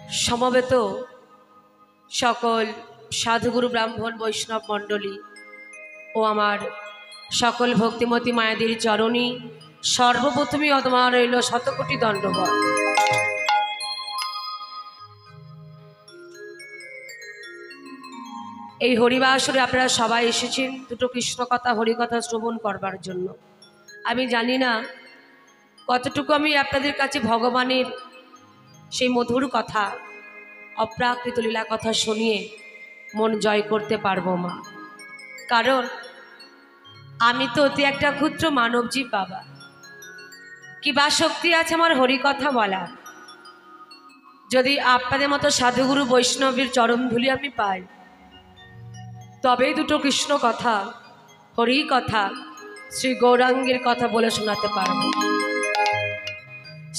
সমবেত সকল সাধুগুরু ব্রাহ্মণ বৈষ্ণব মণ্ডলী ও আমার সকল ভক্তিমতী মায়াদের চরণী সর্বপ্রথমে তোমার রইল শতকোটি দণ্ডবত। এই হরিবাসরে আপনারা সবাই এসেছেন দুটো কৃষ্ণ কথা হরিকথা শ্রবণ করবার জন্য। আমি জানি না কতটুকু আমি আপনাদের কাছে ভগবানের সেই মধুর কথা অপ্রাকৃত লীলা কথা শুনিয়ে মন জয় করতে পারবো মা, কারণ আমি তো অতি একটা ক্ষুদ্র মানব জীব বাবা। কি বা শক্তি আছে আমার হরিকথা বলা? যদি আপনাদের মতো সাধুগুরু বৈষ্ণবীর চরণধুলি আমি পাই, তবেই দুটো কৃষ্ণ কথা হরি কথা শ্রী গৌরাঙ্গের কথা বলে শোনাতে পারব।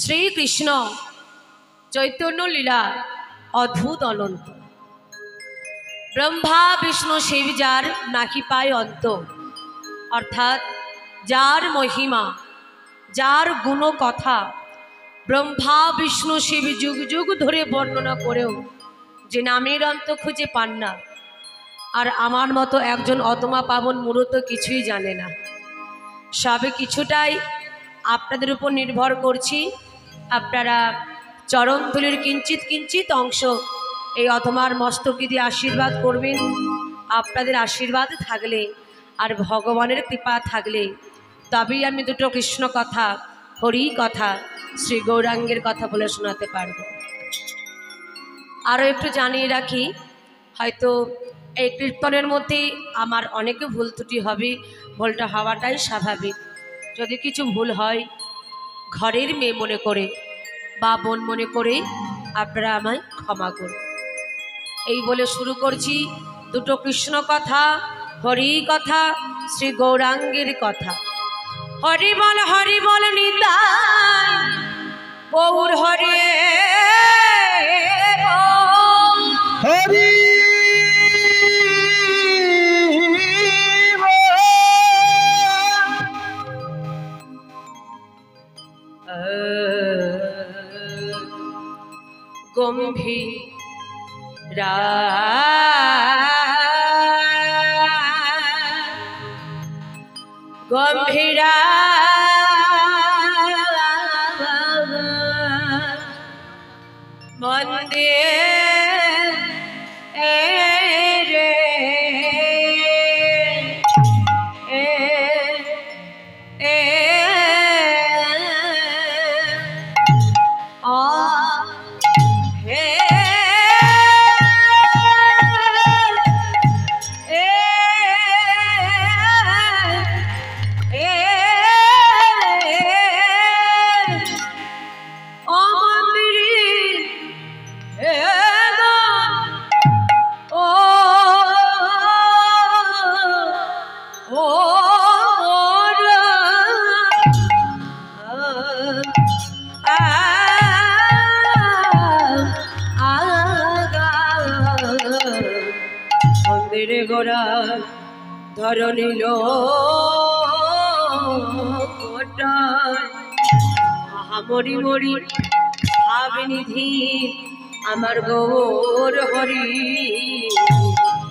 শ্রীকৃষ্ণ চৈতন্য লীলা অদ্ভুত অনন্ত, ব্রহ্মা বিষ্ণু শিব যার নাহি পায় অন্ত। অর্থাৎ যার মহিমা যার গুণ কথা ব্রহ্মা বিষ্ণু শিব যুগ যুগ ধরে বর্ণনা করেও যে নামের অন্ত খুঁজে পান না, আর আমার মতো একজন অতমা পাবন মূলত কিছুই জানে না। সবে কিছুটাই আপনাদের উপর নির্ভর করছি। আপনারা চরণধুলির কিঞ্চিত কিঞ্চিত অংশ এই অতমার মস্তকে দিয়ে আশীর্বাদ করবেন। আপনাদের আশীর্বাদ থাকলে আর ভগবানের কৃপা থাকলে তবেই আমি দুটো কৃষ্ণ কথা হরি কথা শ্রী গৌরাঙ্গের কথা বলে শোনাতে পারব। আরও একটু জানিয়ে রাখি, হয়তো এই কীর্তনের মধ্যে আমার অনেকে ভুল ত্রুটি হবে, ভুলটা হওয়াটাই স্বাভাবিক। যদি কিছু ভুল হয় ঘরের মেয়ে মনে করে বা বোন মনে করে আপনারা আমায় ক্ষমা করুন। এই বলে শুরু করছি দুটো কৃষ্ণ কথা হরি কথা শ্রী গৌরাঙ্গের কথা। হরি বল নিতাই গৌর হরে হরি গম্ভীরা গম্ভীরা মন্দে রে গোরা ধরণিল মরি মরি ভাবনিধি আমার গৌর হরি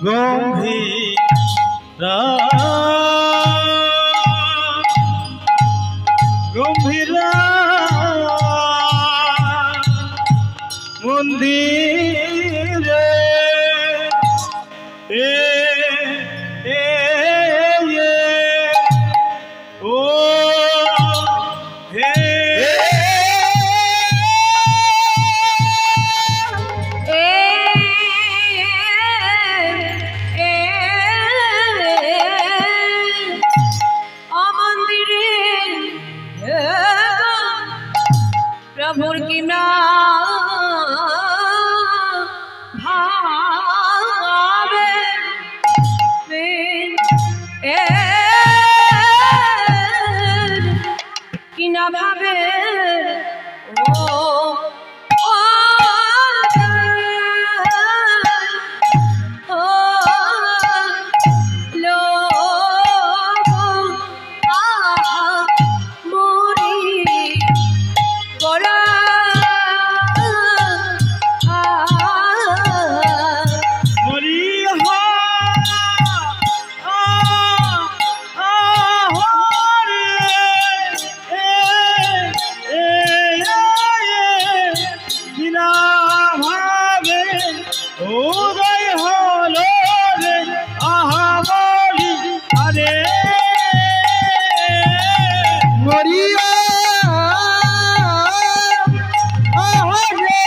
গম্ভীরা গম্ভীরা মন্দিরে প্রভুর কি না ভাবে উদয় হলো রে আহামরি আরে মরিয়া আহারে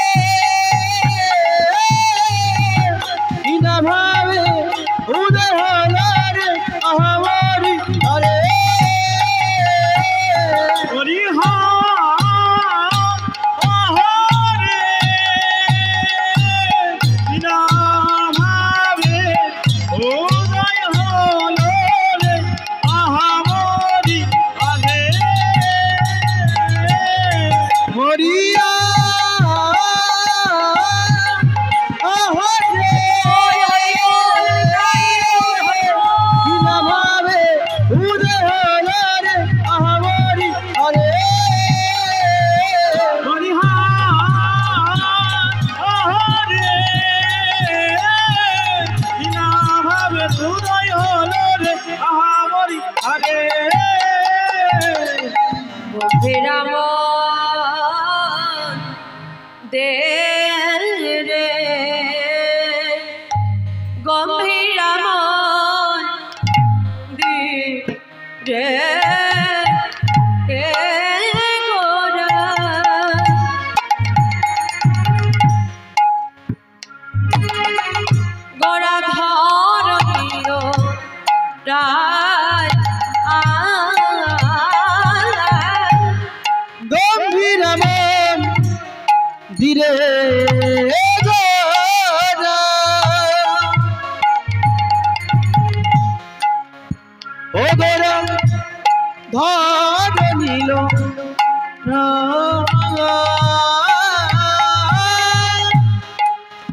ইনা ভাবে উদয় হলো রে আহামরি আরে হরিহা আহারে বিনা ভাবে উদয় হলো রে আহামরি আরে মরিয়া আহারে বিনা ভাবে উদয় হলো রে আহামরি আরে হরিহা আহারে বিনা ভাবে উদয় হলো রে আহামরি আরে গম্ভীরাম দে রে গম্ভীরাম দি রে হে গোরা গোরা ধর দিও রায় গম্ভীর মন ধীরে গোরা ও গোরা ধর নিল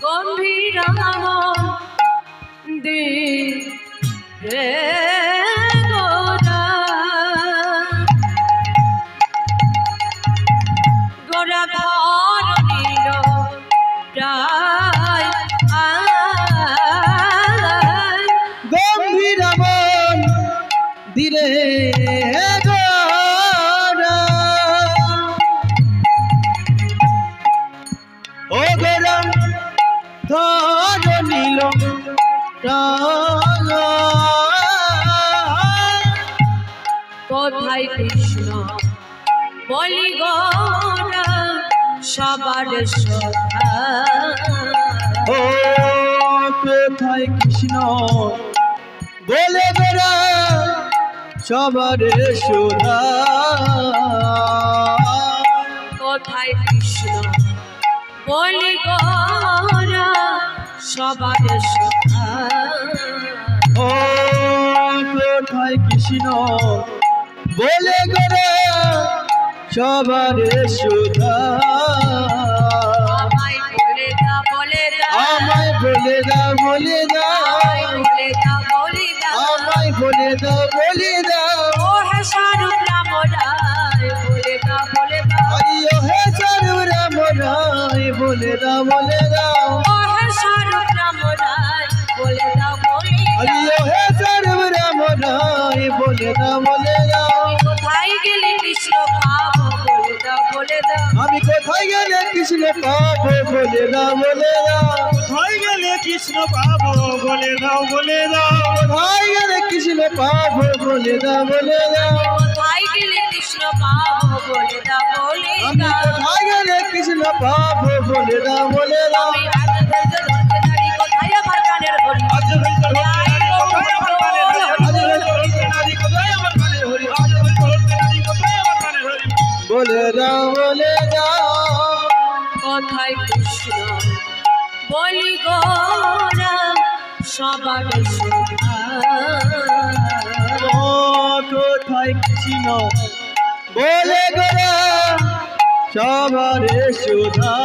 গম্ভীরাম দি রে গোরা গোরা ধর নিল প্রায় গম্ভীর মন ধীরে গোরা ও গোরা ধর নিল কোথায় কৃষ্ণ বলি গোরা সবার শ্রদ্ধা ও কোথায় কৃষ্ণ বলে গোরা সবার সুধা কোথায় কৃষ্ণ বলি গোরা সবার শ্রদ্ধা ও কোথায় কৃষ্ণ বলে গোরা সবার সুধা আমায় বলে দা আমায় বলে দা বলে দা বলে দা বলে দা আমায় বলে দা বলে দা ও হে শাহরুখ রাম রায় বলে দা আইয়ো হে সারু রাম রায় বলে দা বলে দা ও হে শাহরুখ রাম রায় বলে দা আইয়ো হে সারু রাম রায় বলে দা বলে দা কোথায় গেলে কৃষ্ণ পাবো বলে দা আমি কোথায় গেলে কৃষ্ণ পাবো বলে দা বলে দা কোথায় গেলে কৃষ্ণ পাবো বলে দাও বলে দাও কোথায় গেলে কৃষ্ণ পাবো বলে দা বলে দা কোথায় গেলে কৃষ্ণ পাবো বলে দা আমি কোথায় গেলে কৃষ্ণ পাবো বলে দা বলে দা আমি রাত ধৈর্য ধরতে নারী কোথায় আমার গানের হরি আজ হইতে নারী কোথায় আমার কানে হরি আজ হইতে নারী কোথায় আমার কানে হরি বলে দা বলে দা কোথায় কৃষ্ণ বলি গোরা সবার সুধা ও কোথায় কৃষ্ণ বলে গোরা সবার সুধা